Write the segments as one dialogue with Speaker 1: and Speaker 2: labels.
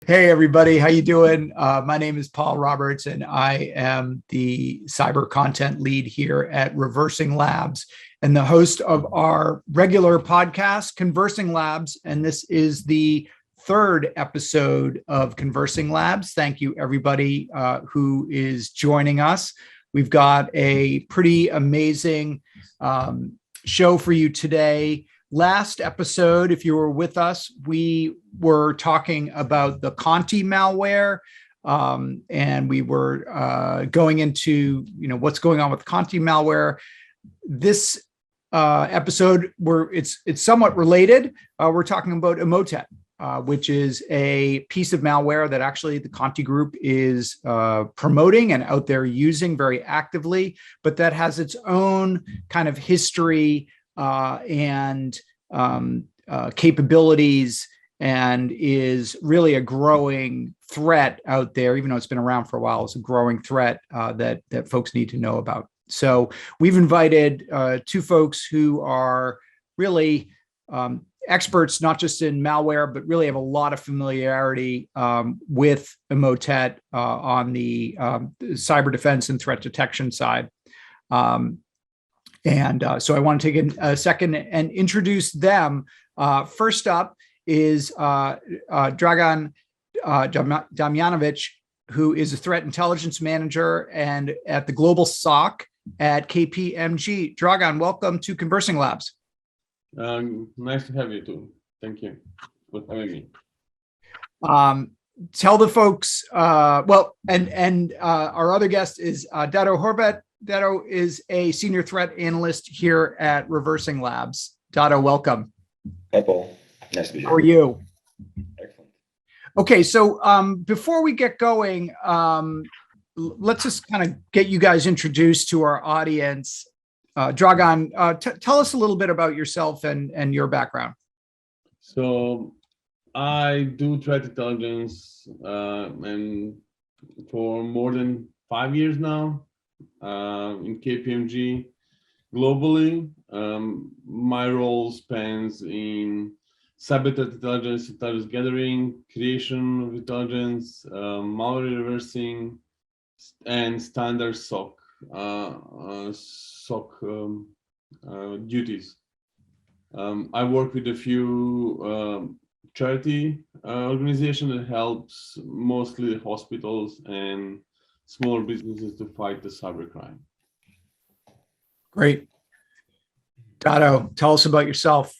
Speaker 1: Hey everybody, how you doing? My name is Paul Roberts, and I am the cyber content lead here at ReversingLabs and the host of our regular podcast, ConversingLabs. And this is the third episode of ConversingLabs. Thank you everybody who is joining us. We've got a pretty amazing show for you today. Last episode, if you were with us, we were talking about the Conti malware, and we were going into what's going on with Conti malware. This episode, it's somewhat related. We're talking about Emote, which is a piece of malware that actually the Conti group is promoting and out there using very actively, but that has its own kind of history and capabilities, and is really a growing threat out there. Even though it's been around for a while, it's a growing threat that folks need to know about. So we've invited two folks who are really experts, not just in malware, but really have a lot of familiarity with Emotet on the cyber defense and threat detection side. So I want to take a second and introduce them. First up is Dragan Damjanovic, who is a threat intelligence manager and at the global SOC at KPMG. Dragan, welcome to ConversingLabs.
Speaker 2: Nice to have you too. Thank you for having me.
Speaker 1: Tell the folks, our other guest is Dado Horvat. Dado is a senior threat analyst here at ReversingLabs. Dado, welcome.
Speaker 3: Hi, Paul. Nice to be here.
Speaker 1: How are you?
Speaker 3: Excellent.
Speaker 1: Okay, so before we get going, let's just kind of get you guys introduced to our audience. Dragan, tell us a little bit about yourself and your background.
Speaker 2: So I do threat intelligence and for more than 5 years now. In KPMG globally. My role spans in cyber threat intelligence, intelligence gathering, creation of intelligence, malware reversing, and standard SOC duties. I work with a few charity organizations that helps mostly hospitals and small businesses to fight the cybercrime.
Speaker 1: Great. Dado, tell us about yourself.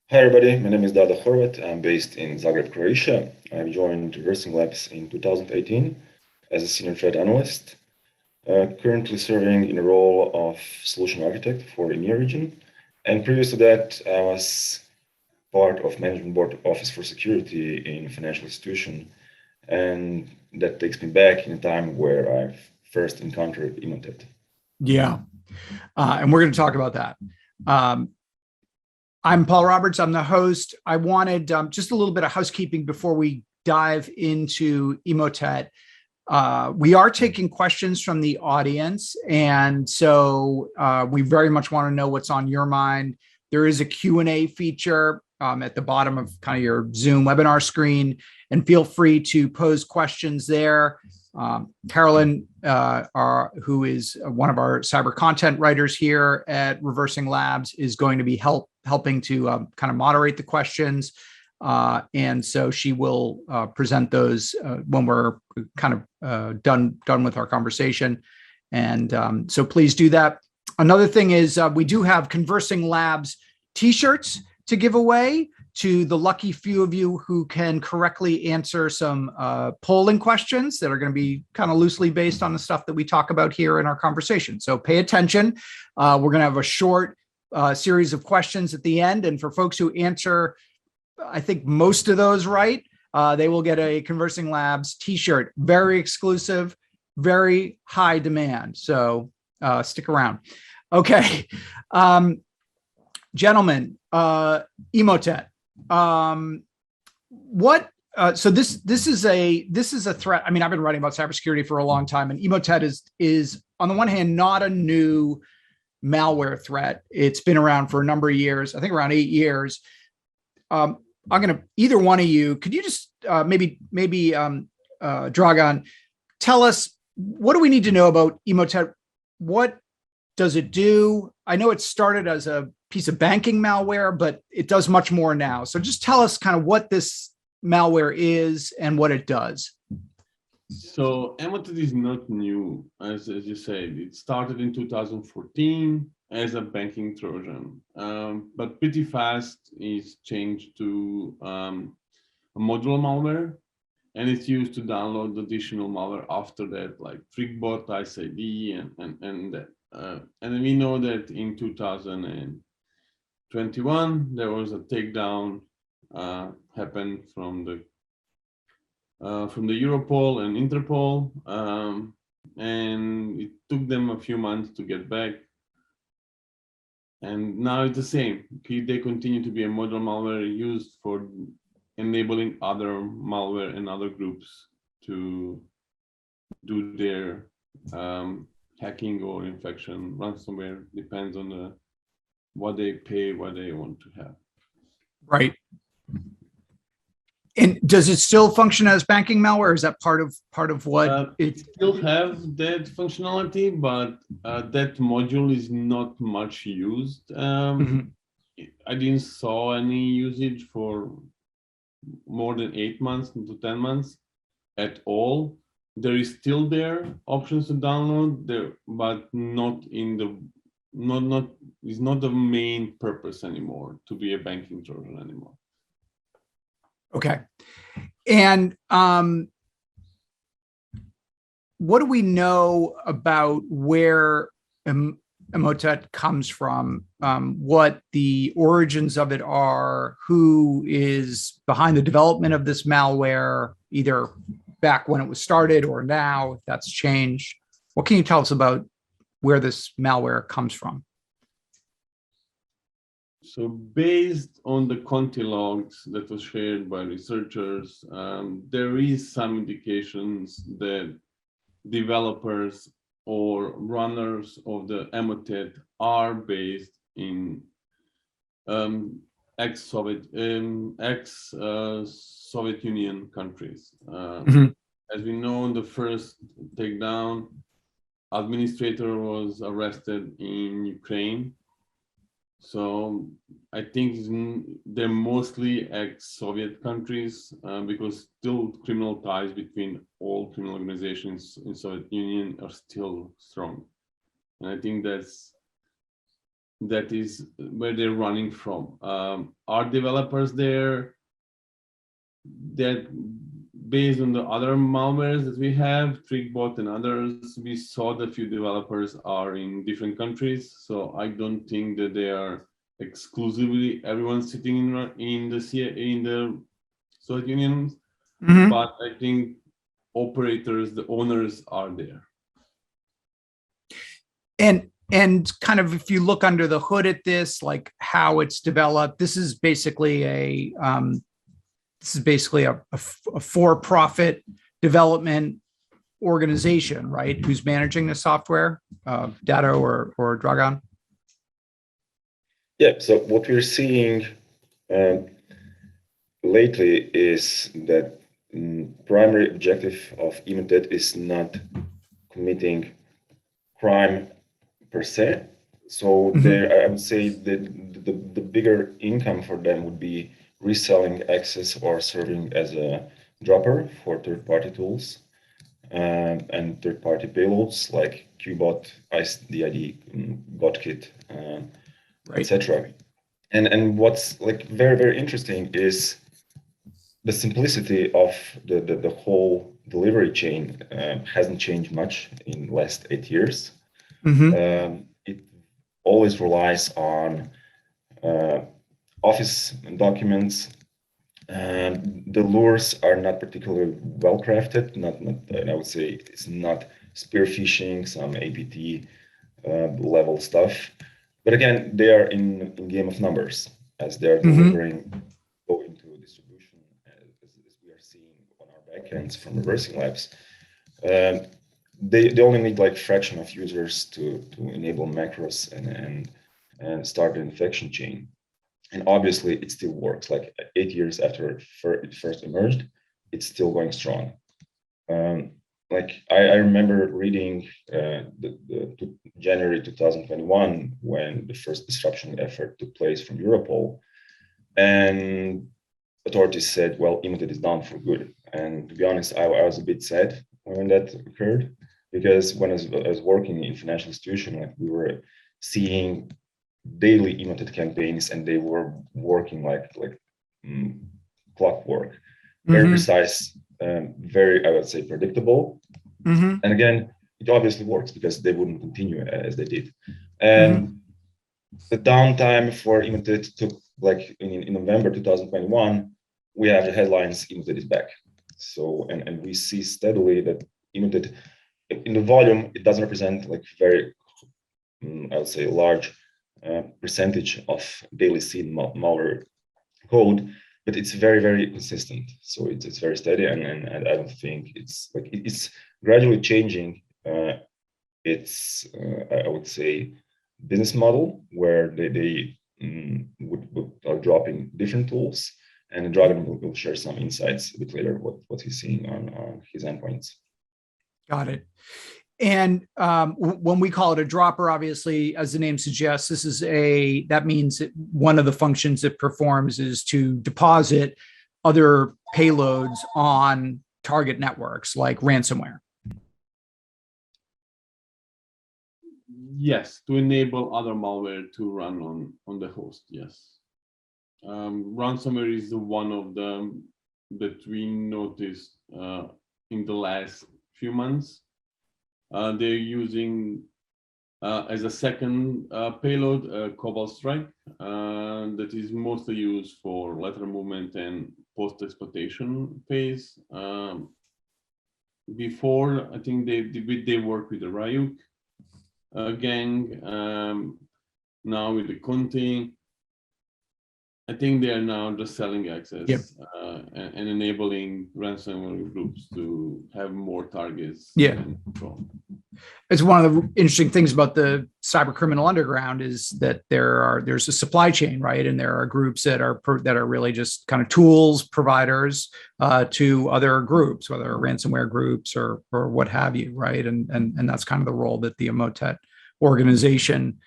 Speaker 3: Hi, everybody. My name is Dado Horvat. I'm based in Zagreb, Croatia. I joined ReversingLabs in 2018 as a senior threat analyst, currently serving in the role of solution architect for the EMEA region. And previous to that, I was part of Management Board Office for Security in a financial institution. And that takes me back in a time where I first encountered Emotet.
Speaker 1: Yeah, and we're going to talk about that. I'm Paul Roberts. I'm the host. I wanted just a little bit of housekeeping before we dive into Emotet. We are taking questions from the audience, and so we very much want to know what's on your mind. There is a Q&A feature at the bottom of kind of your Zoom webinar screen, and feel free to pose questions there. Carolyn, who is one of our cyber content writers here at ReversingLabs, is going to be helping to kind of moderate the questions. And so she will present those when we're kind of done with our conversation. And so please do that. Another thing is we do have ConversingLabs t-shirts to give away to the lucky few of you who can correctly answer some polling questions that are going to be kind of loosely based on the stuff that we talk about here in our conversation. So pay attention. We're going to have a short series of questions at the end. And for folks who answer, I think most of those right, they will get a ConversingLabs t-shirt. Very exclusive, very high demand. So stick around. Okay. Gentlemen, Emotet. So this is a threat. I mean, I've been writing about cybersecurity for a long time, and Emotet is on the one hand not a new malware threat. It's been around for a number of years. I think around 8 years. I'm going to either one of you, could you just maybe Dragan, tell us, what do we need to know about Emote? What does it do? I know it started as a piece of banking malware, but it does much more now. So just tell us kind of what this malware is and what it does.
Speaker 2: So Emote is not new, as you said. It started in 2014 as a banking Trojan, but pretty fast it's changed to a modular malware, and it's used to download additional malware after that, like TrickBot, ICD, and that. And we know that in 2021 there was a takedown happened from the Europol and Interpol, and it took them a few months to get back. And now it's the same. They continue to be a modular malware used for enabling other malware and other groups to do their hacking or infection, ransomware, depends on what they pay, what they want to have.
Speaker 1: Right. And does it still function as banking malware? Or is that part of what
Speaker 2: it still have that functionality, but that module is not much used. I didn't saw any usage for more than 8 months to 10 months at all. There is still there options to download there, but not in the is not the main purpose anymore to be a banking Trojan anymore.
Speaker 1: Okay. And what do we know about where Emotet comes from, what the origins of it are, who is behind the development of this malware, either back when it was started or now, if that's changed? What can you tell us about where this malware comes from?
Speaker 2: So based on the Conti logs that was shared by researchers, there is some indications that developers or runners of the Emotet are based in ex-Soviet Union countries. As we know, in the first takedown, administrator was arrested in Ukraine. So I think they're mostly ex-Soviet countries because still criminal ties between all criminal organizations in Soviet Union are still strong. And I think that is where they're running from. Are developers there that based on the other malwares that we have, TrickBot and others, we saw that few developers are in different countries. So I don't think that they are exclusively everyone sitting in the Soviet Union, but I think operators, the owners are there.
Speaker 1: And kind of, if you look under the hood at this, like how it's developed, this is basically a for-profit development organization, right? Who's managing the software, Dado or Dragan?
Speaker 3: Yeah, so what we're seeing lately is that primary objective of Emotet is not committing crime per se. So I would say that the bigger income for them would be reselling access or serving as a dropper for third-party tools and third-party payloads like Cobalt, ICD, BotKit, etc. And what's like very, very interesting is the simplicity of the whole delivery chain hasn't changed much in the last 8 years. It always relies on office documents. The lures are not particularly well crafted. I would say it's not spear phishing, some APT level stuff. But again, they are in game of numbers as they are delivering going to distribution, as we are seeing on our backends from ReversingLabs. They only need like fraction of users to enable macros and start the infection chain. And obviously, it still works. Like 8 years after it first emerged, it's still going strong. Like I remember reading the January 2021 when the first disruption effort took place from Europol, and authorities said, "Well, Emotet is done for good." And to be honest, I was a bit sad when that occurred, because when I was working in financial institution, like we were seeing daily Emotet campaigns, and they were working like clockwork, very precise, very, I would say, predictable. And again, it obviously works because they wouldn't continue as they did. And the downtime for Emotet took like in November 2021, we have the headlines, Emotet is back. So, and we see steadily that Emotet, in the volume, it doesn't represent like very, I would say, large percentage of daily seen malware code, but it's very, very consistent. So it's very steady, and I don't think it's gradually changing. It's I would say business model where they are dropping different tools, and Dragan will share some insights a bit later what he's seeing on his endpoints.
Speaker 1: Got it. And when we call it a dropper, obviously, as the name suggests, that means that one of the functions it performs is to deposit other payloads on target networks like ransomware.
Speaker 2: Yes, to enable other malware to run on the host, yes. Ransomware is one of them that we noticed in the last few months. They're using as a second payload, Cobalt strike, that is mostly used for lateral movement and post-exploitation phase. Before, I think they work with the Ryuk gang. Now with the Conti, I think they are now just selling access and enabling ransomware groups to have more targets. And control.
Speaker 1: It's one of the interesting things about the cyber criminal underground is that there's a supply chain, right? And there are groups that are really just kind of tools providers to other groups, whether ransomware groups or what have you, right? And that's kind of the role that the Emotet organization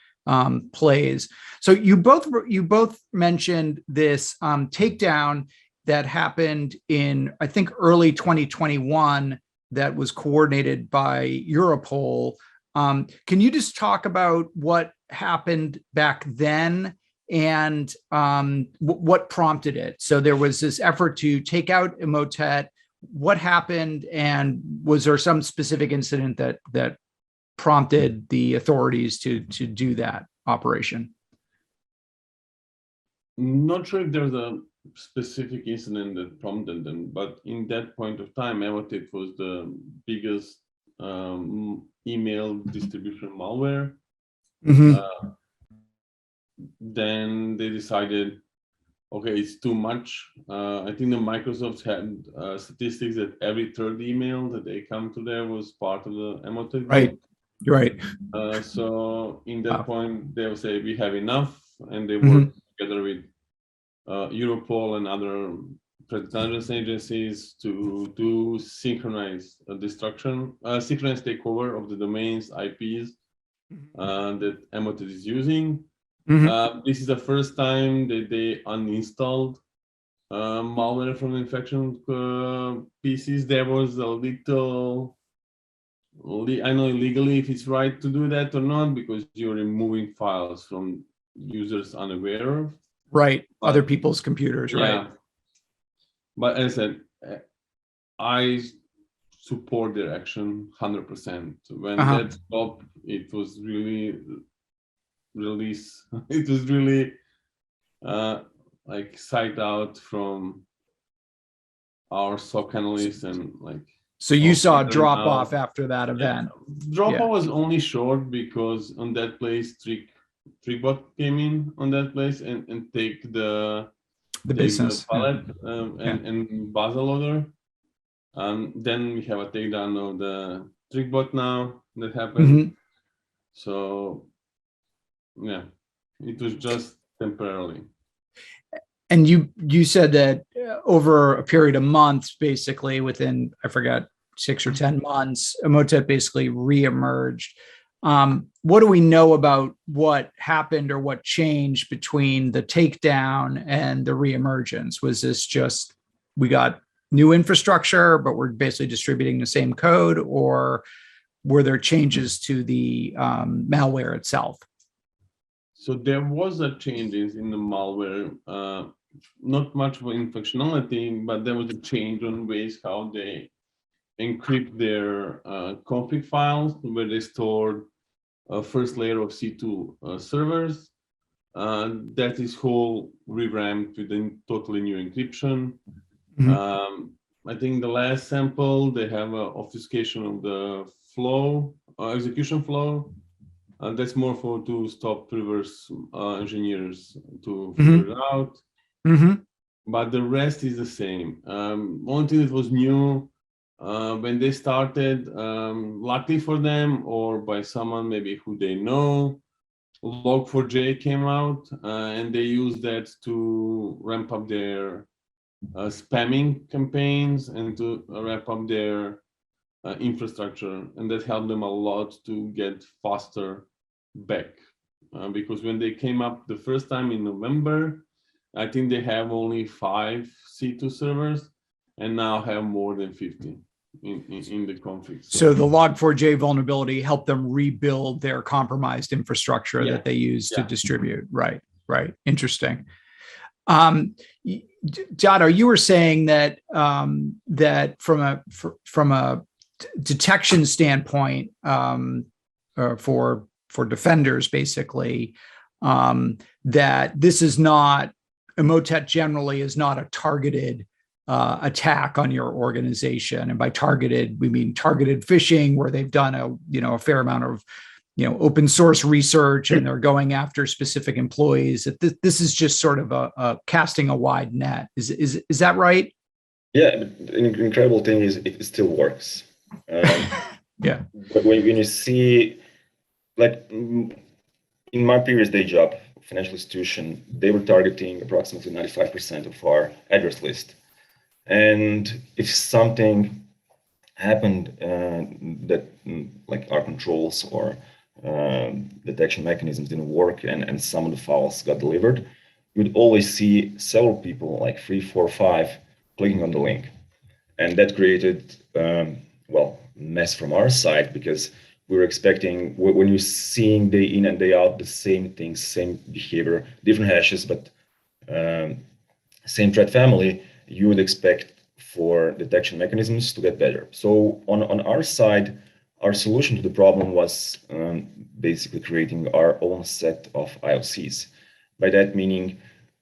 Speaker 1: plays. So you both mentioned this takedown that happened in, I think, early 2021 that was coordinated by Europol. Can you just talk about what happened back then and what prompted it? So there was this effort to take out Emotet. What happened, and was there some specific incident that prompted the authorities to do that operation?
Speaker 2: Not sure if there's a specific incident that prompted them, but in that point of time, Emote was the biggest email distribution malware. Then they decided, okay, it's too much. I think the Microsoft had statistics that every third email that they come to there was part of the Emote.
Speaker 1: Right. Right.
Speaker 2: So in that point, they'll say we have enough, and they work together with Europol and other threat intelligence agencies to synchronize synchronize takeover of the domains, IPs that Emote is using. This is the first time that they uninstalled malware from infection PCs. There was a little, I know legally if it's right to do that or not, because you're removing files from users unaware of.
Speaker 1: Right, other people's computers, right?
Speaker 2: Yeah. But as I said, I support their action 100%. When that stopped, it was really release. It was really like sight out from our SOC analysts and like.
Speaker 1: So you saw a drop off after that event.
Speaker 2: Drop off was only short because on that place, TrickBot came in on that place and take the
Speaker 1: business
Speaker 2: pallet and Basel loader. Then we have a takedown of the TrickBot now that happened. So yeah, it was just temporarily.
Speaker 1: And you said that over a period of months, basically within, I forgot, 6 or 10 months, Emotet basically reemerged. What do we know about what happened or what changed between the takedown and the reemergence? Was this just we got new infrastructure, but we're basically distributing the same code, or were there changes to the malware itself?
Speaker 2: So there was a changes in the malware, not much in functionality, but there was a change on ways how they encrypt their config files, where they stored first layer of C2 servers. That is whole revamped with a totally new encryption. I think the last sample, they have an obfuscation of the flow, execution flow. That's more for to stop reverse engineers to figure it out. But the rest is the same. One thing that was new when they started, luckily for them or by someone maybe who they know, Log4j came out and they used that to ramp up their spamming campaigns and to ramp up their infrastructure, and that helped them a lot to get faster back. Because when they came up the first time in November, I think they have only 5 C2 servers and now have more than 50 in the config.
Speaker 1: So the Log4j vulnerability helped them rebuild their compromised infrastructure that they use to distribute. Right. Interesting. Dado, you were saying that that from a detection standpoint for defenders, basically, that this is not, Emotet generally is not a targeted attack on your organization. And by targeted, we mean targeted phishing, where they've done a fair amount of open source research and they're going after specific employees. That this is just sort of a casting a wide net. Is that right?
Speaker 3: Yeah, an incredible thing is it still works.
Speaker 1: Yeah.
Speaker 3: But when you see, like in my previous day job, financial institution, they were targeting approximately 95% of our address list. And if something happened that like our controls or detection mechanisms didn't work and some of the files got delivered, you would always see several people, like 3, 4, 5, clicking on the link. And that created, mess from our side, because we were expecting, when you're seeing day in and day out the same things, same behavior, different hashes, but same threat family, you would expect for detection mechanisms to get better. So on our side, our solution to the problem was basically creating our own set of IOCs. By that meaning,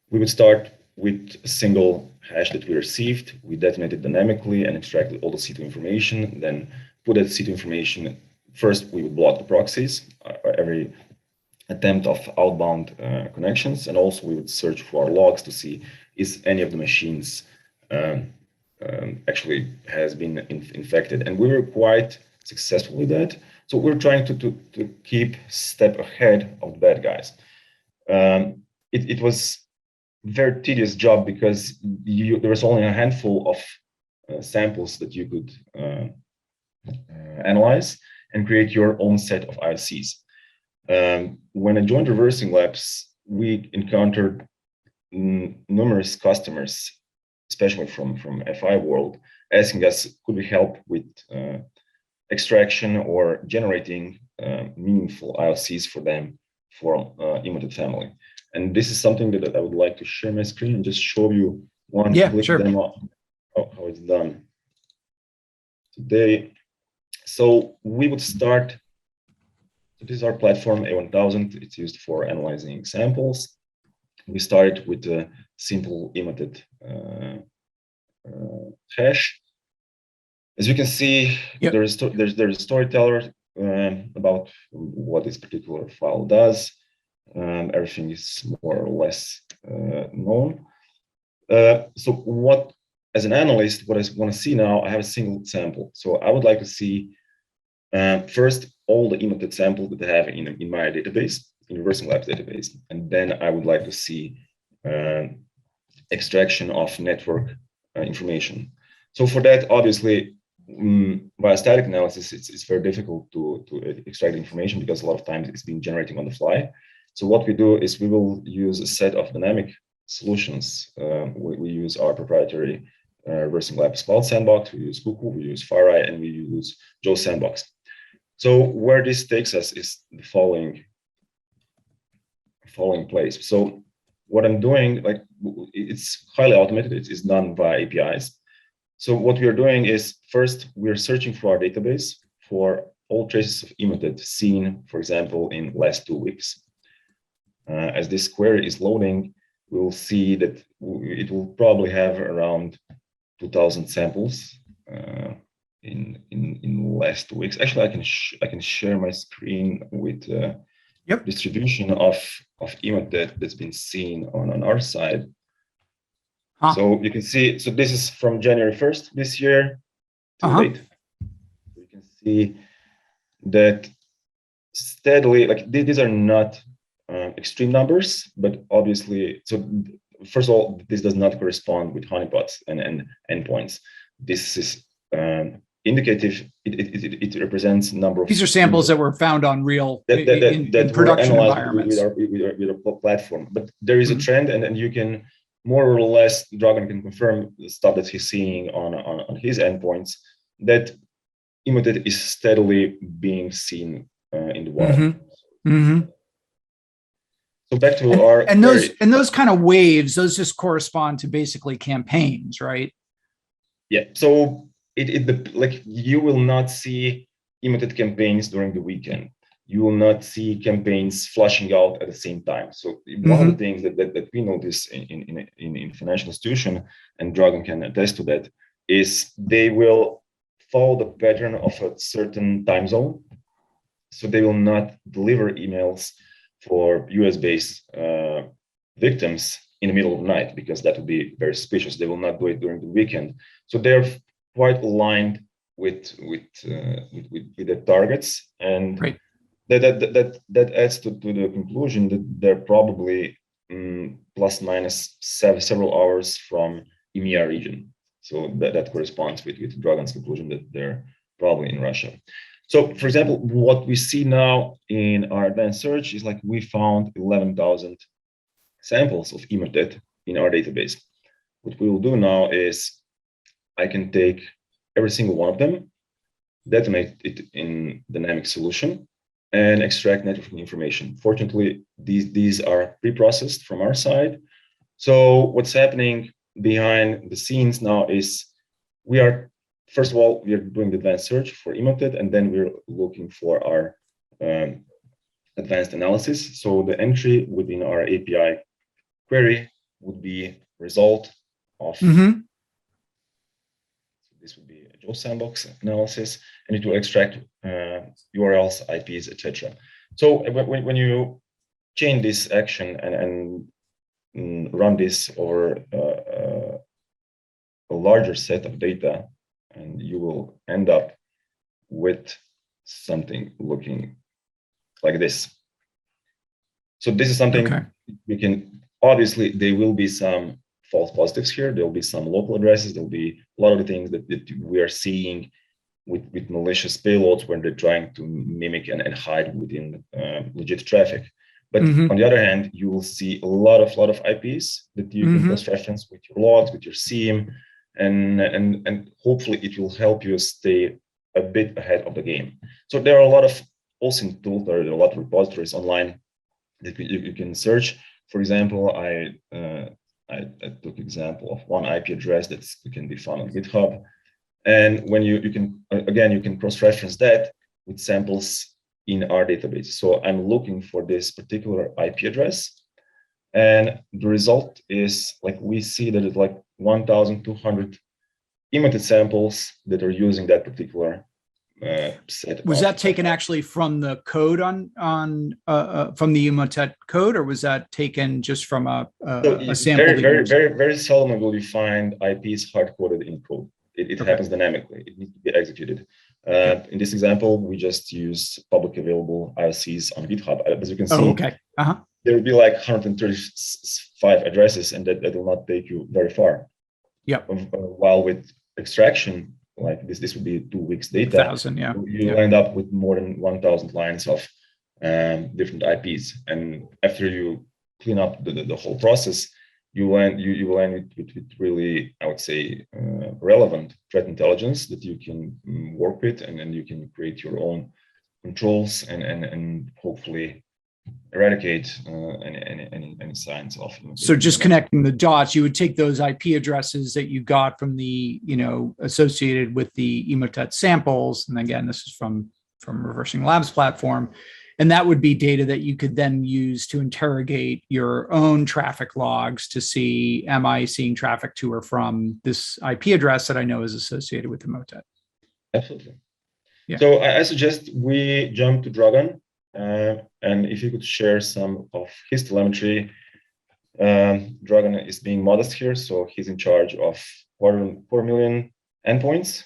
Speaker 3: we would start with a single hash that we received. We detonated dynamically and extracted all the C2 information, then put that C2 information. First, we would block the proxies, every attempt of outbound connections, and also we would search for our logs to see is any of the machines actually has been infected. And we were quite successful with that. So we're trying to keep step ahead of the bad guys. It was a very tedious job because there was only a handful of samples that you could analyze and create your own set of IOCs. When I joined ReversingLabs, we encountered numerous customers, especially from FI world, asking us, could we help with extraction or generating meaningful IOCs for them for Emote family. And this is something that I would like to share my screen and just show you one quick demo of how it's done today. So we would start, this is our platform A1000. It's used for analyzing samples. We started with a simple Emote hash. As you can see, there's a storyteller about what this particular file does. Everything is more or less known. So what, as an analyst, what I want to see now, I have a single sample. So I would like to see first all the Emote samples that I have in my database, in ReversingLabs database, and then I would like to see extraction of network information. So for that, obviously, via static analysis, it's very difficult to extract information because a lot of times it's being generating on the fly. So what we do is we will use a set of dynamic solutions. We use our proprietary ReversingLabs Cloud Sandbox, we use Cuckoo, we use FireEye, and we use Joe Sandbox. So where this takes us is the following place. So what I'm doing, like, it's highly automated, it's done via APIs. So what we are doing is, first, we're searching for our database for all traces of Emote seen, for example, in last 2 weeks. As this query is loading, we'll see that it will probably have around 2,000 samples in last 2 weeks. Actually, I can share my screen with distribution of Emote that's been seen on our side. So you can see, so this is from January 1st this year to date. You can see that steadily, like these are not extreme numbers, but obviously, so first of all, this does not correspond with honeypots and endpoints. This is indicative. It represents number of.
Speaker 1: These are samples that were found on real in production environments
Speaker 3: with our platform. But there is a trend, and you can more or less, Dragan can confirm the stuff that he's seeing on his endpoints, that Emote is steadily being seen in the wild. So back to our
Speaker 1: those kind of waves, those just correspond to basically campaigns, right?
Speaker 3: Yeah. So like you will not see Emote campaigns during the weekend. You will not see campaigns flushing out at the same time. So one of the things that we notice in financial institution, and Dragan can attest to that, is they will follow the pattern of a certain time zone. So they will not deliver emails for US-based victims in the middle of the night, because that would be very suspicious. They will not do it during the weekend. So they're quite aligned with the targets, and that adds to the conclusion that they're probably plus minus several hours from EMEA region. So that corresponds with Dragan's conclusion that they're probably in Russia. So, for example, what we see now in our advanced search is like we found 11,000 samples of Emote in our database. What we will do now is I can take every single one of them, detonate it in dynamic solution, and extract network information. Fortunately, these are pre-processed from our side. So what's happening behind the scenes now is first of all, we are doing the advanced search for Emote, and then we're looking for our advanced analysis. So the entry within our API query would be result of, this would be a Joe Sandbox analysis, and it will extract URLs, IPs, etc. So when you chain this action and run this over a larger set of data, and you will end up with something looking like this. So this is something we can, obviously there will be some false positives here. There'll be some local addresses. There'll be a lot of the things that we are seeing with malicious payloads when they're trying to mimic and hide within legit traffic. But on the other hand, you will see a lot of IPs that you can cross-reference with your logs, with your SIEM, and hopefully it will help you stay a bit ahead of the game. So there are a lot of OSINT tools, there are a lot of repositories online that you can search. For example, I took example of one IP address that can be found on GitHub, and when you can cross-reference that with samples in our database. So I'm looking for this particular IP address, and the result is like we see that it's like 1,200 Emote samples that are using that particular set.
Speaker 1: Was that taken actually from the code from the Emotet code, or was that taken just from a sample?
Speaker 3: Very seldom will you find IPs hard-coded in code. It happens dynamically. It needs to be executed. In this example, we just use public available IOCs on GitHub, as you can see. there will be like 135 addresses, and that will not take you very far.
Speaker 1: Yep.
Speaker 3: While with extraction, like this would be 2 weeks data.
Speaker 1: 1,000, yeah.
Speaker 3: You end up with more than 1,000 lines of different IPs, and after you clean up the whole process, you will end with really, I would say, relevant threat intelligence that you can work with, and then you can create your own controls and hopefully eradicate any signs of.
Speaker 1: So just connecting the dots, you would take those IP addresses that you got from the, associated with the Emotet samples, and again, this is from ReversingLabs platform, and that would be data that you could then use to interrogate your own traffic logs to see, am I seeing traffic to or from this IP address that I know is associated with Emotet?
Speaker 3: Absolutely.
Speaker 1: Yeah.
Speaker 3: So I suggest we jump to Dragan, and if you could share some of his telemetry. Dragan is being modest here, so he's in charge of 4 million endpoints.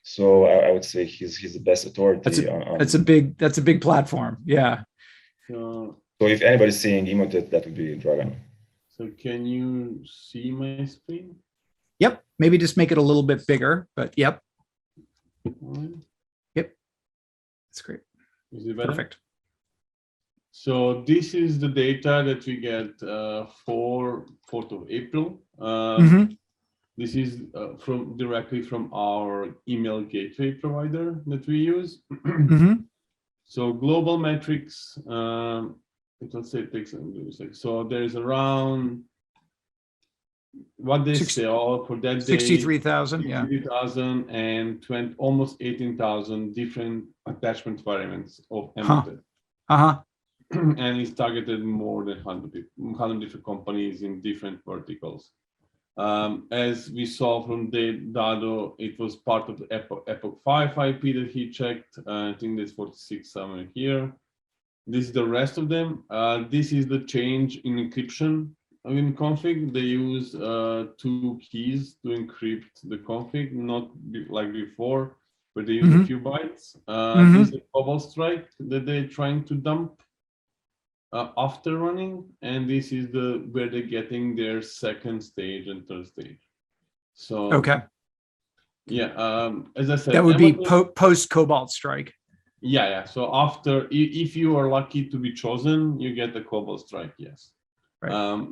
Speaker 3: So I would say he's the best authority. That's
Speaker 1: a big platform. Yeah.
Speaker 2: So
Speaker 3: if anybody's seeing Emotet, that would be Dragan.
Speaker 2: So can you see my screen?
Speaker 1: Yep. Maybe just make it a little bit bigger, but yep. Yep. That's great.
Speaker 2: Is it better?
Speaker 1: Perfect.
Speaker 2: So this is the data that we get for 4th of April. This is directly from our email gateway provider that we use. So global metrics, let's say it takes a second. So there's around, what they say for that day,
Speaker 1: 63,000, yeah.
Speaker 2: 63,000 and almost 18,000 different attachment variants of Emote. And it's targeted more than 100 different companies in different verticals. As we saw from Dado, it was part of the Epoch 5 IP that he checked. I think there's 46 somewhere here. This is the rest of them. This is the change in encryption in config. They use 2 keys to encrypt the config, not like before, but they use a few bytes. This is the Cobalt strike that they're trying to dump after running, and this is where they're getting their second stage and third stage. So
Speaker 1: okay,
Speaker 2: yeah, as I said,
Speaker 1: that would be post Cobalt strike.
Speaker 2: Yeah. So after, if you are lucky to be chosen, you get the Cobalt strike. Yes.
Speaker 1: Right.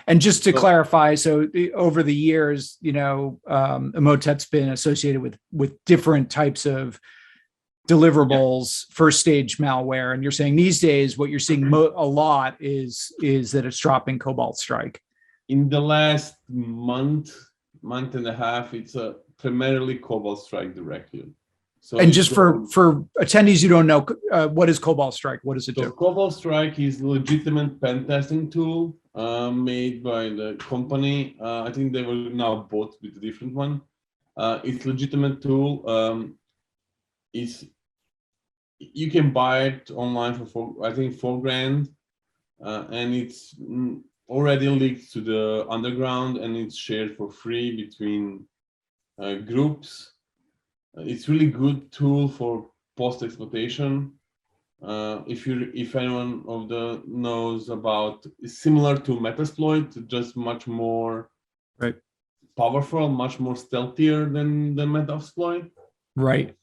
Speaker 1: And just to clarify, so over the years, Emotet's been associated with different types of deliverables, first stage malware, and you're saying these days what you're seeing a lot is that it's dropping Cobalt strike.
Speaker 2: In the last month and a half, it's primarily Cobalt strike directly. So, and
Speaker 1: just for attendees who don't know, what is Cobalt strike? What does it do?
Speaker 2: Cobalt strike is a legitimate pen testing tool made by the company. I think they were now bought with a different one. It's a legitimate tool. You can buy it online for $4,000, and it's already leaked to the underground, and it's shared for free between groups. It's really good tool for post exploitation. If anyone knows about, it's similar to Metasploit, just much more powerful, much more stealthier than Metasploit.
Speaker 1: Right.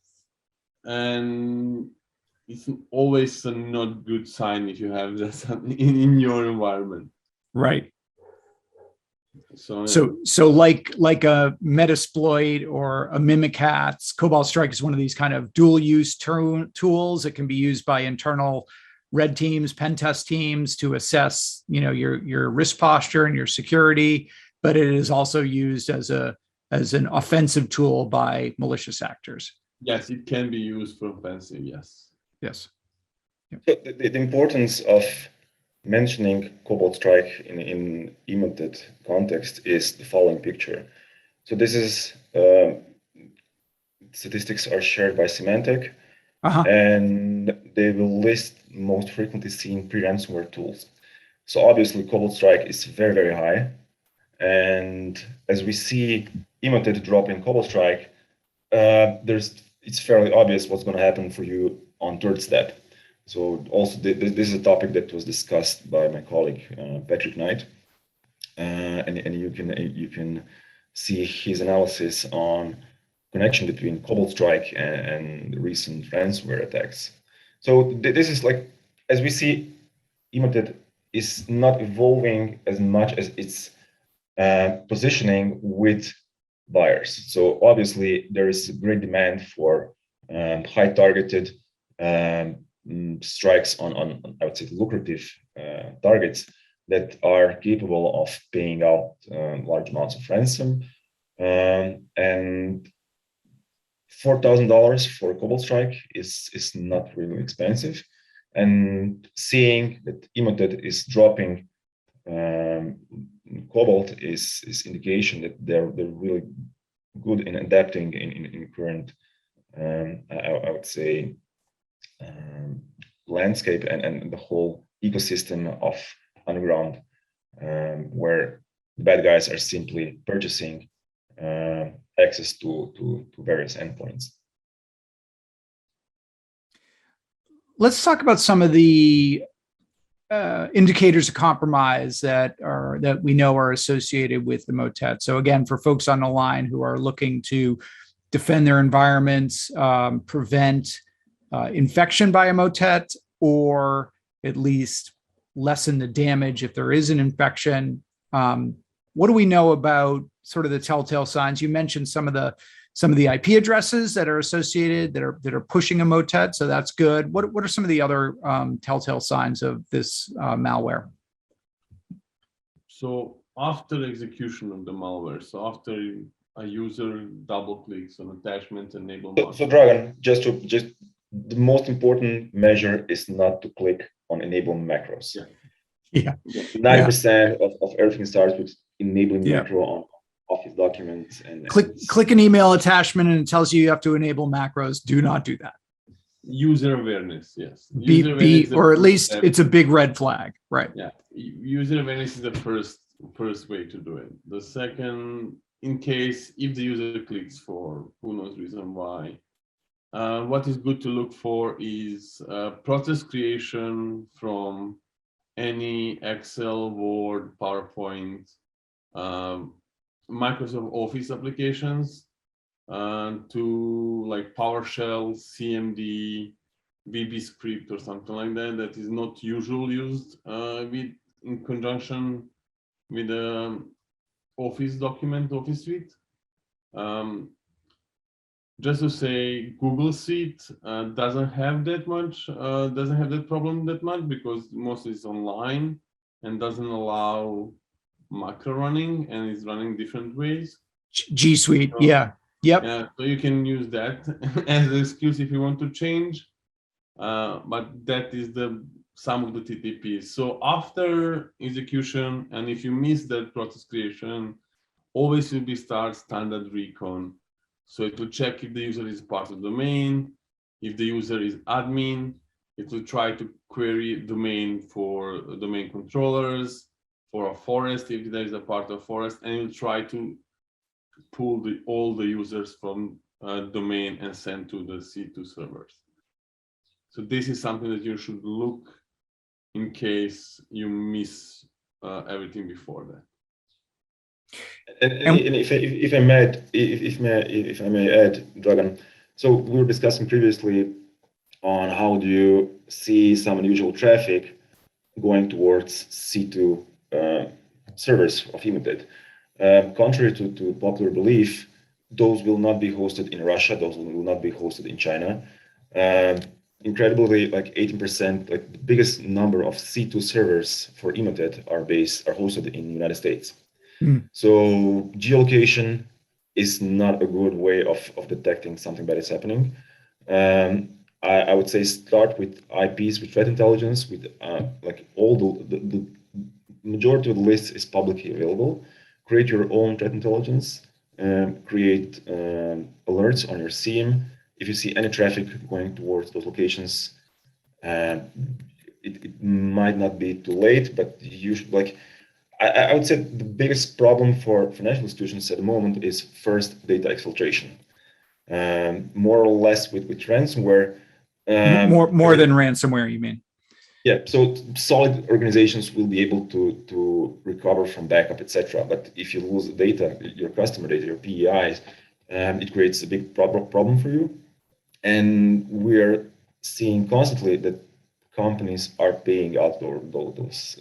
Speaker 2: And it's always a not good sign if you have this in your environment.
Speaker 1: Right.
Speaker 2: So
Speaker 1: like a Metasploit or a Mimikatz, Cobalt strike is one of these kind of dual use tools that can be used by internal red teams, pen test teams to assess, your risk posture and your security, but it is also used as an offensive tool by malicious actors.
Speaker 2: Yes, it can be used for offensive. Yes.
Speaker 1: Yes.
Speaker 3: Yep. So the importance of mentioning Cobalt strike in Emotet context is the following picture. So this is statistics are shared by Symantec, and they will list most frequently seen pre-ransomware tools. So obviously Cobalt strike is very, very high, and as we see Emotet dropping Cobalt strike, it's fairly obvious what's going to happen for you on third step. So also this is a topic that was discussed by my colleague Patrick Knight, and you can see his analysis on connection between Cobalt strike and the recent ransomware attacks. So this is like, as we see, Emote is not evolving as much as its positioning with buyers. So obviously there is great demand for high targeted strikes on I would say lucrative targets that are capable of paying out large amounts of ransom, and $4,000 for a Cobalt strike is not really expensive. And seeing that Emote is dropping Cobalt is indication that they're really good in adapting in current I would say landscape and the whole ecosystem of underground, where the bad guys are simply purchasing access to various endpoints.
Speaker 1: Let's talk about some of the indicators of compromise that we know are associated with the Emotet. So again, for folks on the line who are looking to defend their environments, prevent infection by Emotet, or at least lessen the damage if there is an infection. What do we know about sort of the telltale signs? You mentioned some of the IP addresses that are associated that are pushing Emotet, so that's good. What are some of the other telltale signs of this malware?
Speaker 2: So after execution of the malware, so after a user double clicks on attachment enable.
Speaker 3: So Dragan, just the most important measure is not to click on enable macros.
Speaker 1: Yeah.
Speaker 3: 90% of everything starts with enabling macro on Office documents and
Speaker 1: click an email attachment and it tells you have to enable macros. Do not do that.
Speaker 2: User awareness, yes.
Speaker 1: Or at least it's a big red flag, right?
Speaker 2: Yeah, user awareness is the first way to do it. The second, in case if the user clicks for who knows reason why, what is good to look for is process creation from any Excel, Word, PowerPoint, Microsoft Office applications, to like PowerShell, CMD, VB script or something like that, that is not usually used in conjunction with the Office suite. Just to say, Google Suite doesn't have that problem that much, because mostly it's online and doesn't allow macro running and is running different ways.
Speaker 1: G Suite,
Speaker 2: so,
Speaker 1: yeah.
Speaker 2: Yeah, so you can use that as an excuse if you want to change, but that is some of the TTPs. So after execution, and if you miss that process creation, always will be start standard recon. So it will check if the user is part of domain, if the user is admin, it will try to query domain for domain controllers, for a forest if there is a part of forest, and it will try to pull all the users from domain and send to the C2 servers. So this is something that you should look in case you miss everything before that.
Speaker 3: And if I may add, Dragan, so we were discussing previously on how do you see some unusual traffic going towards C2 servers of Emote. Contrary to popular belief, those will not be hosted in Russia, those will not be hosted in China. Incredibly, like 18%, like the biggest number of C2 servers for Emote are hosted in the United States. So geolocation is not a good way of detecting something bad is happening. I would say start with IPs with threat intelligence, with like all the majority of the list is publicly available. Create your own threat intelligence, create alerts on your SIEM. If you see any traffic going towards those locations, it might not be too late, but you should like. I would say the biggest problem for financial institutions at the moment is first data exfiltration. More or less with ransomware,
Speaker 1: More than ransomware, you mean?
Speaker 3: Yeah, so solid organizations will be able to recover from backup, etc. But if you lose the data, your customer data, your PEIs, it creates a big problem for you. And we're seeing constantly that companies are paying out those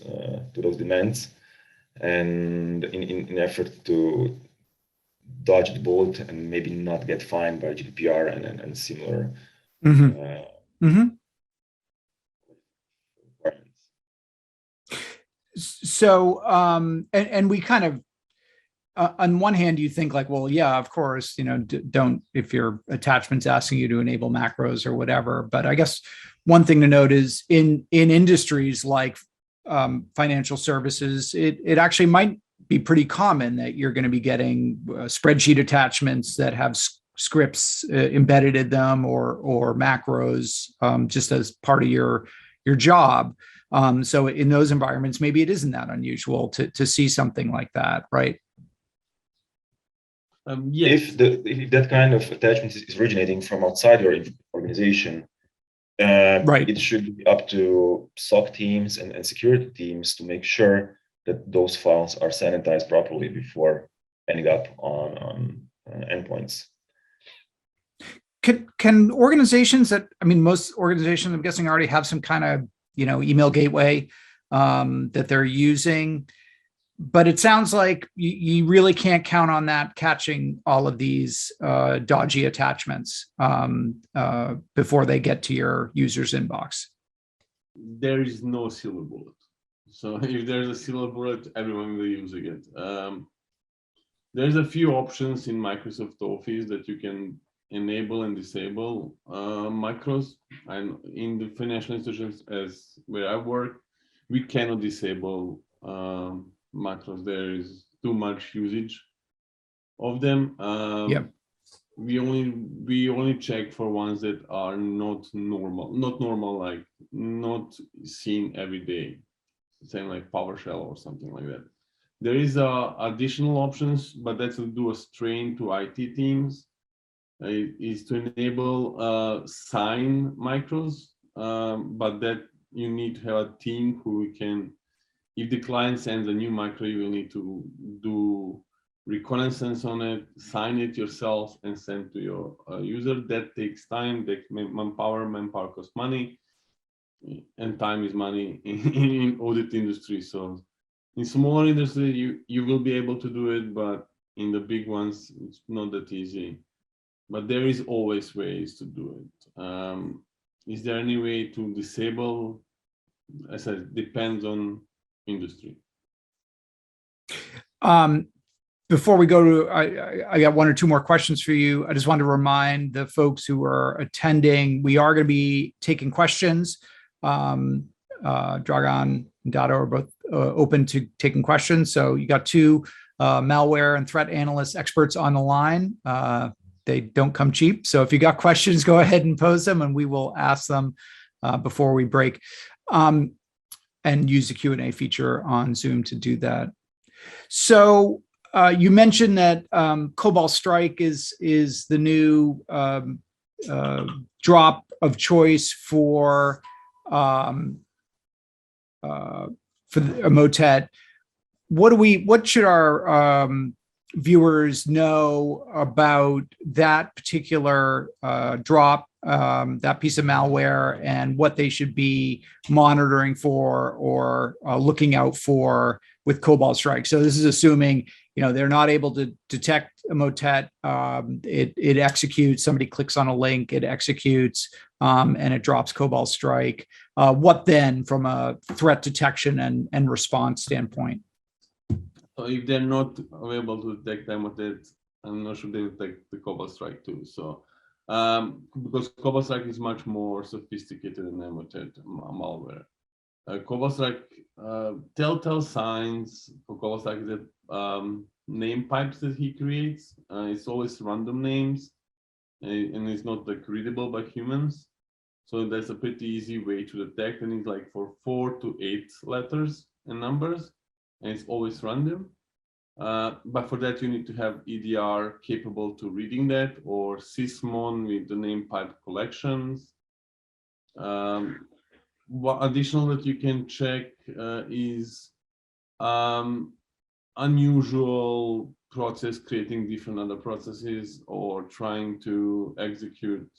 Speaker 3: demands, and in effort to dodge the bullet and maybe not get fined by GDPR and similar requirements.
Speaker 1: So, and we kind of, on one hand, you think like, well, yeah, of course, don't, if your attachment's asking you to enable macros or whatever. But I guess one thing to note is in industries like financial services, it actually might be pretty common that you're going to be getting spreadsheet attachments that have scripts embedded in them or macros just as part of your job. So in those environments, maybe it isn't that unusual to see something like that, right?
Speaker 3: Yes. If that kind of attachment is originating from outside your organization, right, it should be up to SOC teams and security teams to make sure that those files are sanitized properly before ending up on endpoints.
Speaker 1: Can organizations most organizations, I'm guessing, already have some kind of email gateway that they're using, but it sounds like you really can't count on that catching all of these dodgy attachments before they get to your user's inbox.
Speaker 2: There is no silver bullet. So if there's a silver bullet, everyone will be using it. There's a few options in Microsoft Office that you can enable and disable macros, and in the financial institutions as where I work, we cannot disable macros. There is too much usage of them. We only check for ones that are not normal, like not seen every day, same like PowerShell or something like that. There is additional options, but that will do a strain to IT teams. Is to enable sign macros, but that you need to have a team who can, if the client sends a new macro, you will need to do reconnaissance on it, sign it yourself, and send to your user. That takes time, that manpower costs money, and time is money in audit industry. So in smaller industry, you will be able to do it, but in the big ones, it's not that easy. But there is always ways to do it. Is there any way to disable? As I said, depends on industry.
Speaker 1: Before we go to, I got one or two more questions for you. I just want to remind the folks who are attending, we are going to be taking questions. Dragan and Dado are both open to taking questions. So you got two malware and threat analyst experts on the line. They don't come cheap. So if you got questions, go ahead and pose them and we will ask them before we break, and use the Q&A feature on Zoom to do that. So you mentioned that Cobalt Strike is the new drop of choice for the Emotet. What should our viewers know about that particular drop, that piece of malware, and what they should be monitoring for or looking out for with Cobalt Strike? So this is assuming they're not able to detect Emotet. It executes. Somebody clicks on a link, it executes, and it drops Cobalt Strike. What then, from a threat detection and response standpoint?
Speaker 2: So if they're not able to detect Emotet, I'm not sure they will detect the Cobalt Strike too. So because Cobalt Strike is much more sophisticated than Emotet malware. Cobalt Strike, telltale signs for Cobalt Strike is that name pipes that he creates, it's always random names, and it's not like readable by humans. So that's a pretty easy way to detect, and it's like for 4 to 8 letters and numbers, and it's always random. But for that, you need to have EDR capable to reading that, or Sysmon with the name pipe collections. What additional that you can check is unusual process creating different other processes, or trying to execute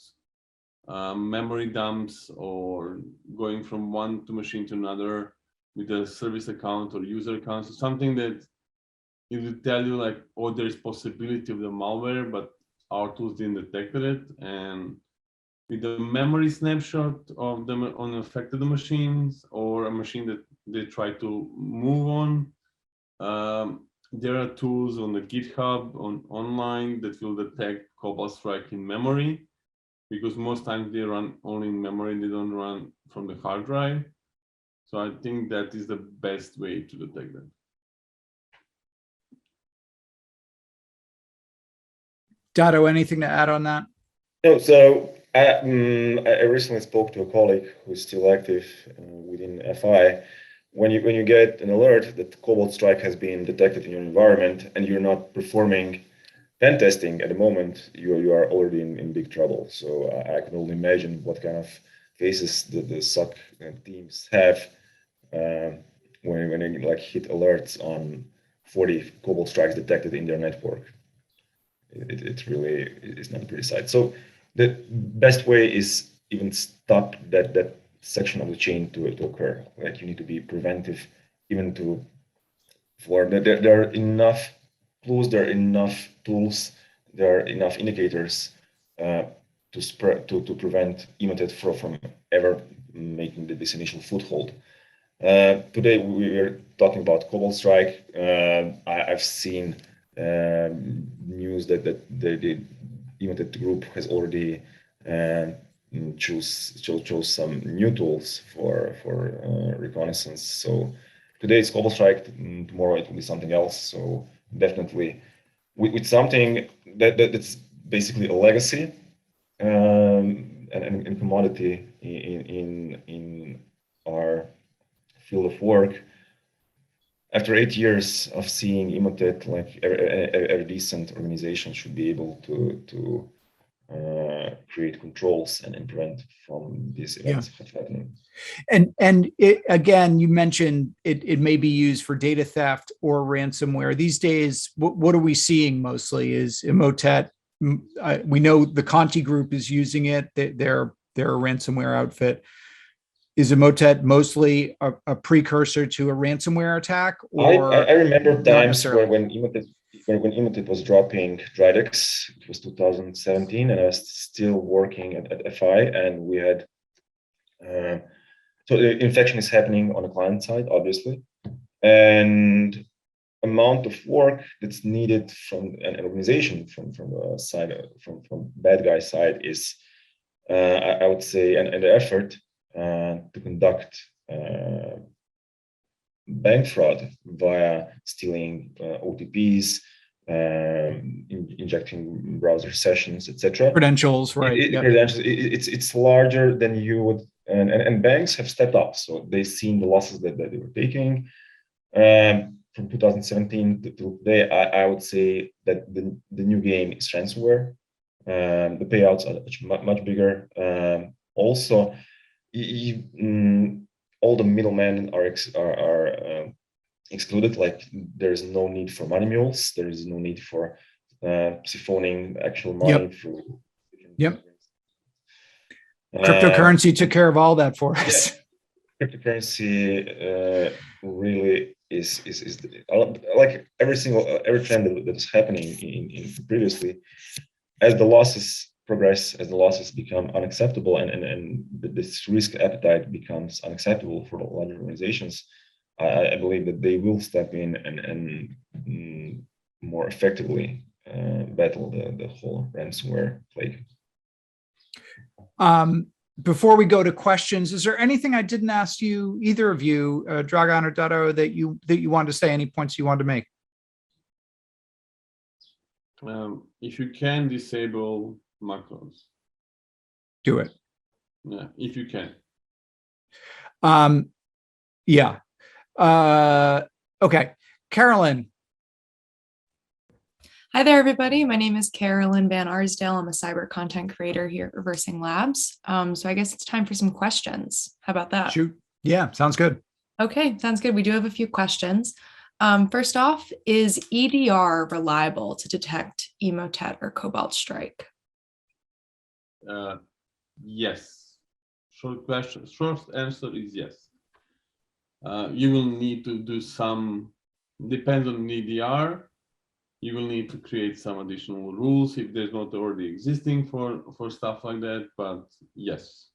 Speaker 2: memory dumps, or going from one machine to another with a service account or user account. So something that it will tell you like, oh, there's possibility of the malware, but our tools didn't detect it. And with the memory snapshot of them on affected machines, or a machine that they try to move on, there are tools on the GitHub online that will detect Cobalt strike in memory, because most times they run only in memory, they don't run from the hard drive. So I think that is the best way to detect them.
Speaker 1: Dado, anything to add on that?
Speaker 3: No, so I recently spoke to a colleague who's still active within FI. When you get an alert that Cobalt strike has been detected in your environment and you're not performing pen testing at the moment, you are already in big trouble. So I can only imagine what kind of faces the SOC teams have when they like hit alerts on 40 Cobalt strikes detected in their network. It really is not a pretty sight. So the best way is even stop that section of the chain to occur. Like you need to be preventive, even there are enough clues, there are enough tools, there are enough indicators to prevent Emotet from ever making this initial foothold. Today we are talking about Cobalt strike. I've seen news that the Emotet group has already chose some new tools for reconnaissance. So today it's Cobalt strike. Tomorrow it will be something else. So definitely with something that's basically a legacy and commodity in our field of work. After 8 years of seeing Emotet, like every decent organization should be able to create controls and prevent from these events happening.
Speaker 1: And again, you mentioned it may be used for data theft or ransomware. These days, what are we seeing mostly is Emotet. We know the Conti group is using it. They're a ransomware outfit. Is Emotet mostly a precursor to a ransomware attack? Or
Speaker 3: I remember times when Emotet was dropping Dridex. It was 2017, and I was still working at FI, and we had so the infection is happening on the client side, obviously, and amount of work that's needed from an organization from the side from bad guy side is I would say and the effort to conduct bank fraud via stealing OTPs, injecting browser sessions, etc.
Speaker 1: Credentials, right?
Speaker 3: Credentials. It's larger than you would, and banks have stepped up, so they've seen the losses that they were taking. From 2017 to today, I would say that the new game is ransomware. The payouts are much bigger. Also, all the middlemen are excluded. Like there is no need for money mules. There is no need for siphoning actual money through.
Speaker 1: Cryptocurrency took care of all that for us.
Speaker 3: Cryptocurrency really is like every trend that is happening in previously, as the losses progress, as the losses become unacceptable, and this risk appetite becomes unacceptable for the larger organizations, I believe that they will step in and more effectively battle the whole ransomware plague.
Speaker 1: Before we go to questions, is there anything I didn't ask you, either of you, Dragan or Dado, that you wanted to say? Any points you wanted to make?
Speaker 2: If you can disable macros,
Speaker 1: do it.
Speaker 2: Yeah, if you can.
Speaker 1: Yeah. Okay, Carolyn.
Speaker 4: Hi there, everybody. My name is Carolyn Van Arsdale. I'm a cyber content creator here at ReversingLabs. So I guess it's time for some questions. How about that?
Speaker 1: Shoot. Yeah, sounds good.
Speaker 4: Okay, sounds good. We do have a few questions. First off, is EDR reliable to detect Emotet or Cobalt strike?
Speaker 2: Yes. Short answer is yes. You will need to do some, depends on EDR. You will need to create some additional rules if there's not already existing for stuff like that. But yes,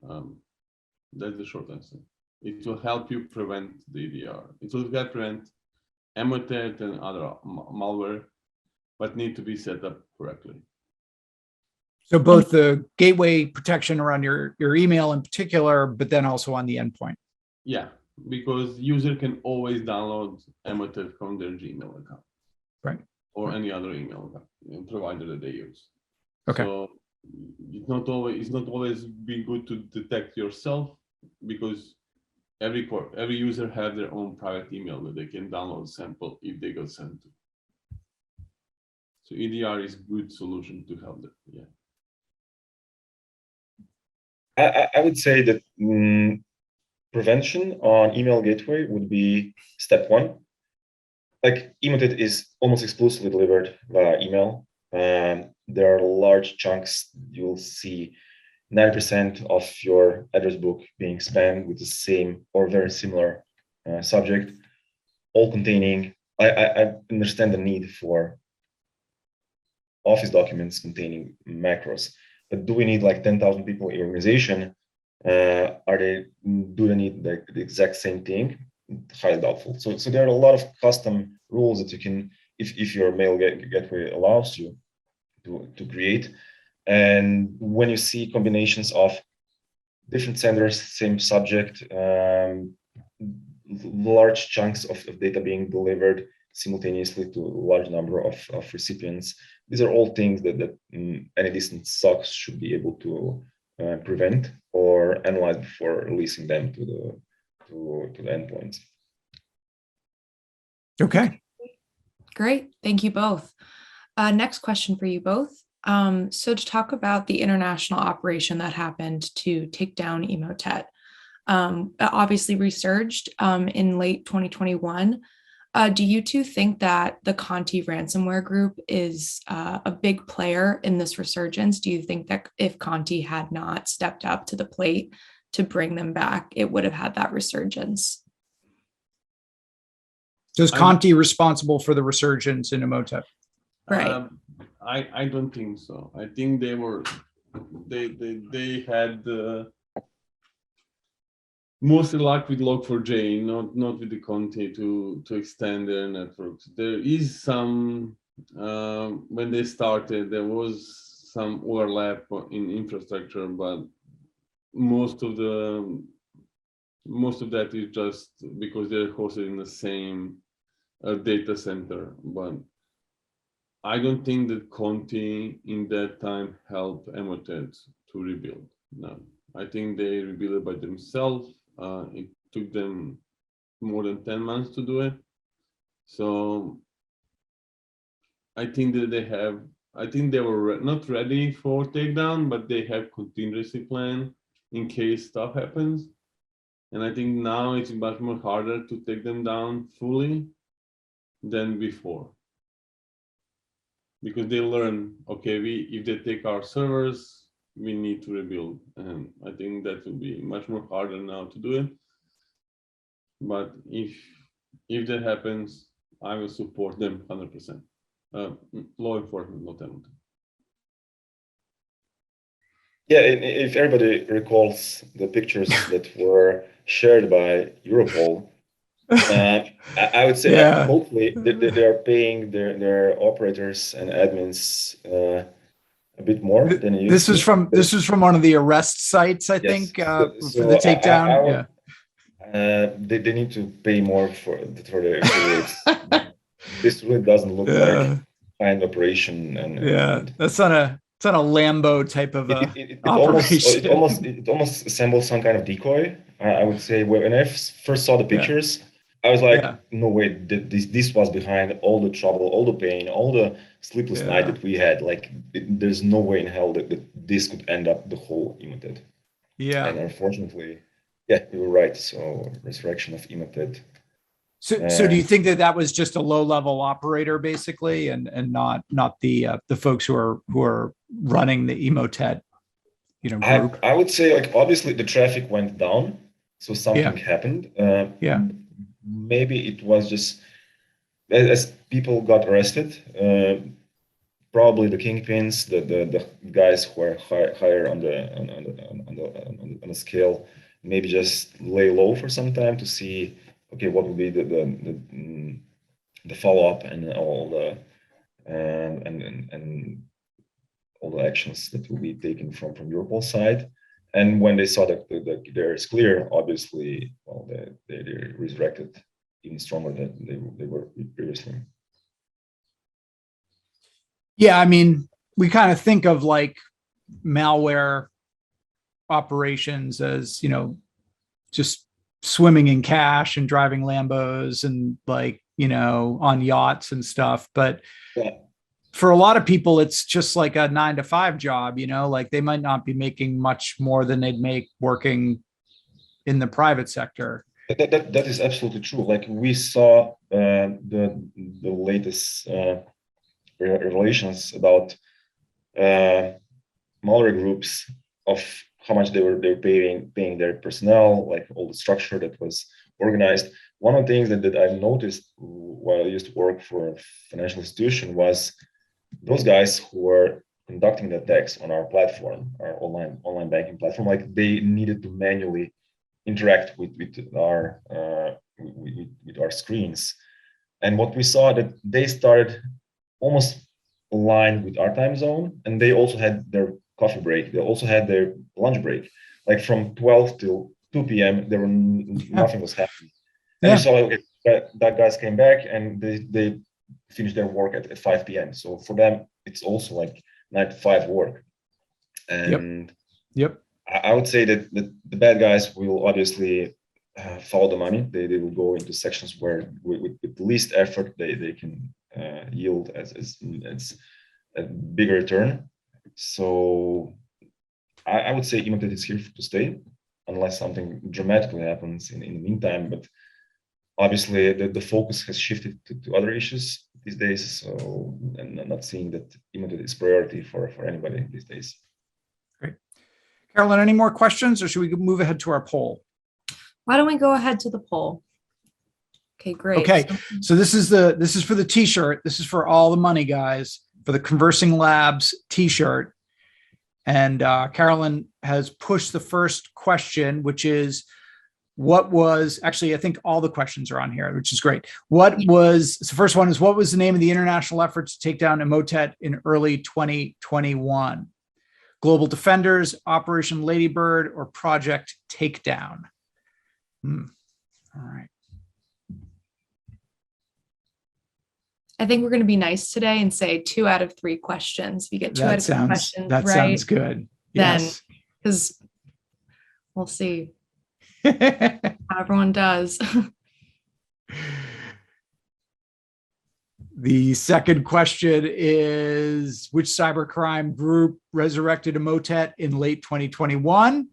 Speaker 2: that's the short answer. It will help you prevent the EDR. It will help prevent Emotet and other malware, but need to be set up correctly.
Speaker 1: So both the gateway protection around your email in particular, but then also on the endpoint.
Speaker 2: Yeah, because user can always download Emotet from their Gmail account.
Speaker 1: Right.
Speaker 2: Or any other email provider that they use.
Speaker 1: Okay.
Speaker 2: So it's not always been good to detect yourself, because every user have their own private email that they can download sample if they got sent to. So EDR is a good solution to help them. Yeah.
Speaker 3: I would say that prevention on email gateway would be step one. Like Emotet is almost exclusively delivered via email. There are large chunks. You'll see 90% of your address book being spammed with the same or very similar subject, all containing. I understand the need for Office documents containing macros, but do we need like 10,000 people in your organization? Do they need like the exact same thing? Highly doubtful. So there are a lot of custom rules that you can, if your mail gateway allows you to create. And when you see combinations of different senders, same subject, large chunks of data being delivered simultaneously to a large number of recipients, these are all things that any decent SOC should be able to prevent or analyze before releasing them to the endpoints.
Speaker 1: Okay.
Speaker 4: Great. Thank you both. Next question for you both. So to talk about the international operation that happened to take down Emotet, obviously resurged in late 2021. Do you two think that the Conti ransomware group is a big player in this resurgence? Do you think that if Conti had not stepped up to the plate to bring them back, it would have had that resurgence?
Speaker 1: So is Conti responsible for the resurgence in Emotet?
Speaker 4: Right.
Speaker 2: I don't think so. I think they had mostly luck with Log4j, not with the Conti to extend their networks. There is some when they started, there was some overlap in infrastructure, but most of that is just because they're hosted in the same data center. But I don't think that Conti in that time helped Emotet to rebuild. No, I think they rebuilt by themselves. It took them more than 10 months to do it. So I think that I think they were not ready for takedown, but they have contingency plan in case stuff happens. And I think now it's much more harder to take them down fully than before. Because they learn, okay, if they take our servers, we need to rebuild. And I think that will be much more harder now to do it. But if that happens, I will support them 100%. Law enforcement, not Emote.
Speaker 3: Yeah, if everybody recalls the pictures that were shared by Europol, I would say hopefully they are paying their operators and admins a bit more than it used to.
Speaker 1: This was from one of the arrest sites, I think,
Speaker 3: so
Speaker 1: for the takedown.
Speaker 3: They need to pay more for the affiliates. This really doesn't look like planned operation. And
Speaker 1: that's on a Lambo type of
Speaker 3: it
Speaker 1: operation.
Speaker 3: almost resembles some kind of decoy. I would say when I first saw the pictures, I was like, no way, this was behind all the trouble, all the pain, all the sleepless night that we had. Like, there's no way in hell that this could end up the whole Emotet.
Speaker 1: Yeah.
Speaker 3: And unfortunately, yeah, you were right. So resurrection of Emotet.
Speaker 1: So do you think that was just a low-level operator basically, and not the folks who are running the Emotet, group?
Speaker 3: I would say, like, obviously the traffic went down, so something happened. Maybe it was just as people got arrested. Probably the kingpins, the guys who are higher on the scale, maybe just lay low for some time to see, okay, what will be the follow up and all the and all the actions that will be taken from Europol side. And when they saw that there is clear, obviously, well, they resurrected even stronger than they were previously.
Speaker 1: Yeah, I mean, we kind of think of like malware operations as, just swimming in cash and driving Lambos and like, on yachts and stuff. But for a lot of people, it's just like a 9-to-5 job, like they might not be making much more than they'd make working in the private sector.
Speaker 3: That is absolutely true. Like, we saw the latest revelations about malware groups, of how much they're paying their personnel, like all the structure that was organized. One of the things that I've noticed while I used to work for a financial institution was those guys who were conducting the attacks on our platform, our online banking platform, like they needed to manually interact with our screens. And what we saw, that they started almost aligned with our time zone, and they also had their coffee break. They also had their lunch break. Like from 12 till 2 p.m., there were nothing was happening. And you saw, okay, that guys came back and they finished their work at 5 p.m. So for them, it's also like 9-to-5 work. And I would say that the bad guys will obviously follow the money. They will go into sections where with the least effort they can yield as a bigger return. So I would say Emotet is here to stay, unless something dramatically happens in the meantime. But obviously the focus has shifted to other issues these days. So I'm not seeing that Emotet is priority for anybody these days.
Speaker 1: Great. Carolyn, any more questions, or should we move ahead to our poll?
Speaker 4: Why don't we go ahead to the poll? Okay, great.
Speaker 1: Okay, so this is for the t-shirt. This is for all the money guys, for the ConversingLabs t-shirt. And Carolyn has pushed the first question, which is, what was, actually, I think all the questions are on here, which is great. The first one is, what was the name of the international effort to take down Emotet in early 2021? Global Defenders, Operation Ladybird, or Project Takedown? All right.
Speaker 4: I think we're going to be nice today and say 2 out of 3 questions. If you get 2 out of 3 questions,
Speaker 1: that sounds good.
Speaker 4: Then,
Speaker 1: yes.
Speaker 4: Because we'll see how everyone does.
Speaker 1: The second question is, which cybercrime group resurrected Emotet in late 2021?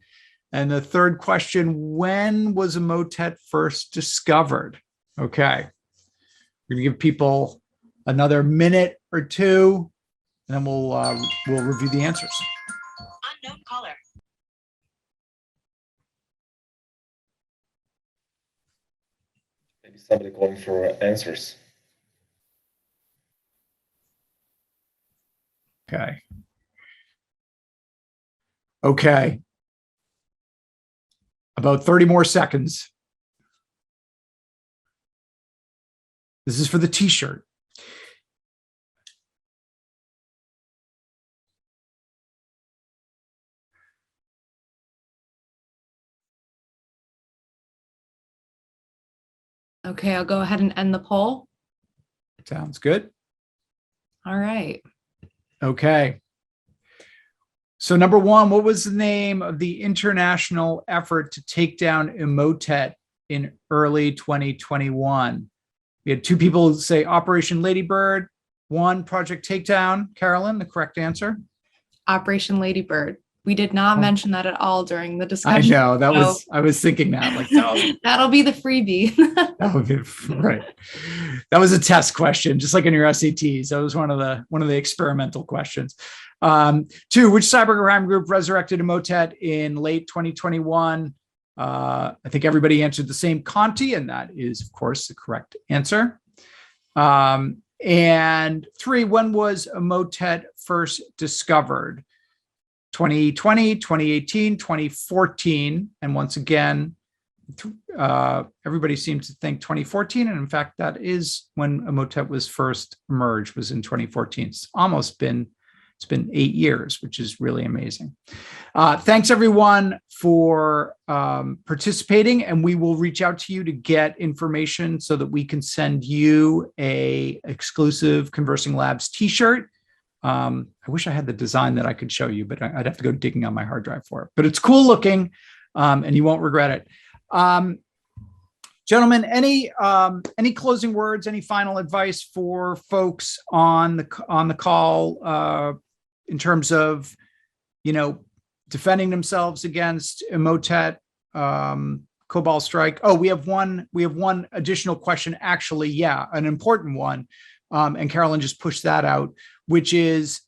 Speaker 1: And the third question, when was Emotet first discovered? Okay. We're going to give people another minute or 2, and then we'll review the answers.
Speaker 5: Unknown caller.
Speaker 3: Maybe somebody calling for answers.
Speaker 1: Okay. Okay. About 30 more seconds. This is for the t-shirt.
Speaker 4: Okay, I'll go ahead and end the poll.
Speaker 1: Sounds good.
Speaker 4: All right.
Speaker 1: Okay. So number 1, what was the name of the international effort to take down Emotet in early 2021? We had 2 people say Operation Ladybird, 1 Project Takedown. Carolyn, the correct answer.
Speaker 4: Operation Ladybird. We did not mention that at all during the
Speaker 1: I
Speaker 4: discussion.
Speaker 1: know that
Speaker 4: so
Speaker 1: was, I was thinking that like, oh,
Speaker 4: that'll be the freebie.
Speaker 1: that would be right. That was a test question, just like in your SATs. That was one of the experimental questions. 2, which cybercrime group resurrected Emotet in late 2021? I think everybody answered the same, Conti, and that is, of course, the correct answer. And 3, when was Emotet first discovered? 2020, 2018, 2014. And once again, everybody seems to think 2014. And in fact, that is when Emotet was first emerged, was in 2014. It's been 8 years, which is really amazing. Thanks everyone for participating, and we will reach out to you to get information so that we can send you a exclusive ConversingLabs t-shirt. I wish I had the design that I could show you, but I'd have to go digging on my hard drive for it. But it's cool looking, and you won't regret it. Gentlemen, any closing words, any final advice for folks on the call in terms of, defending themselves against Emotet, Cobalt Strike? Oh, we have one additional question, actually. Yeah, an important one. And Carolyn just pushed that out, which is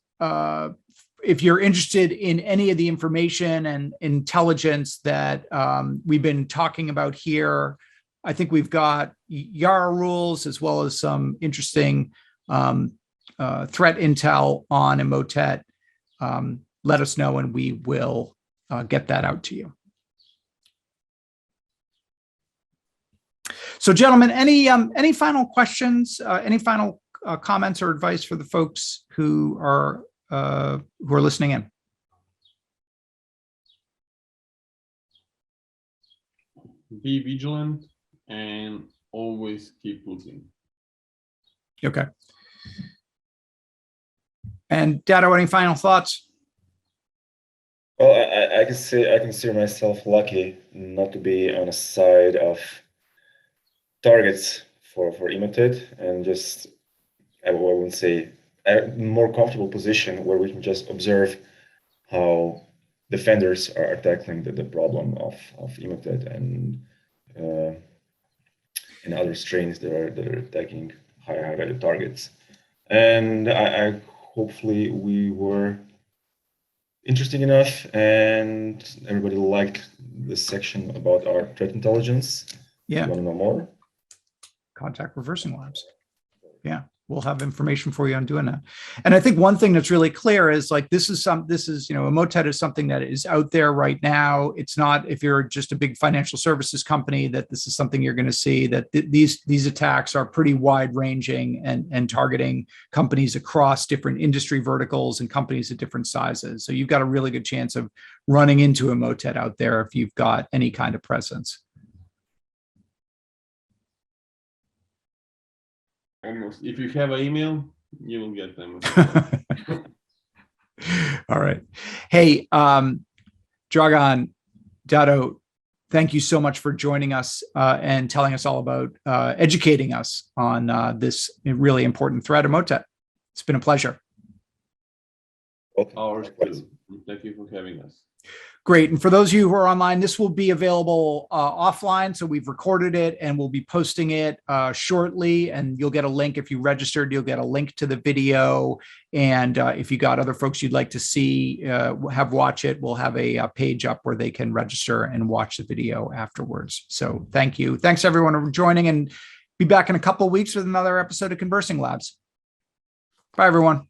Speaker 1: if you're interested in any of the information and intelligence that we've been talking about here, I think we've got Yara rules as well as some interesting threat intel on Emotet. Let us know and we will get that out to you. So gentlemen, any final questions, any final comments or advice for the folks who are listening in?
Speaker 2: Be vigilant and always keep looking.
Speaker 1: Okay. And Dado, any final thoughts?
Speaker 3: Well, I can say I consider myself lucky not to be on a side of targets for Emotet, and just I wouldn't say a more comfortable position where we can just observe how defenders are tackling the problem of Emotet and other strains that are attacking high value targets. And I hopefully we were interesting enough and everybody liked this section about our threat intelligence.
Speaker 1: Yeah.
Speaker 3: You want to know more?
Speaker 1: Contact ReversingLabs. Yeah, we'll have information for you on doing that. And I think one thing that's really clear is like, Emotet is something that is out there right now. It's not, if you're just a big financial services company, that this is something you're going to see, that these attacks are pretty wide ranging and targeting companies across different industry verticals and companies at different sizes. So you've got a really good chance of running into Emotet out there if you've got any kind of presence.
Speaker 2: Almost. If you have an email, you will get them.
Speaker 1: All right. Hey, Dragan, Dado, thank you so much for joining us and telling us all about educating us on this really important threat, Emotet. It's been a pleasure.
Speaker 2: Ours too. Thank you for having us.
Speaker 1: Great. And for those of you who are online, this will be available offline. So we've recorded it and we'll be posting it shortly. And you'll get a link. If you registered, you'll get a link to the video. And if you got other folks you'd like to see, watch it, we'll have a page up where they can register and watch the video afterwards. So thank you. Thanks everyone for joining, and be back in a couple of weeks with another episode of ConversingLabs. Bye, everyone.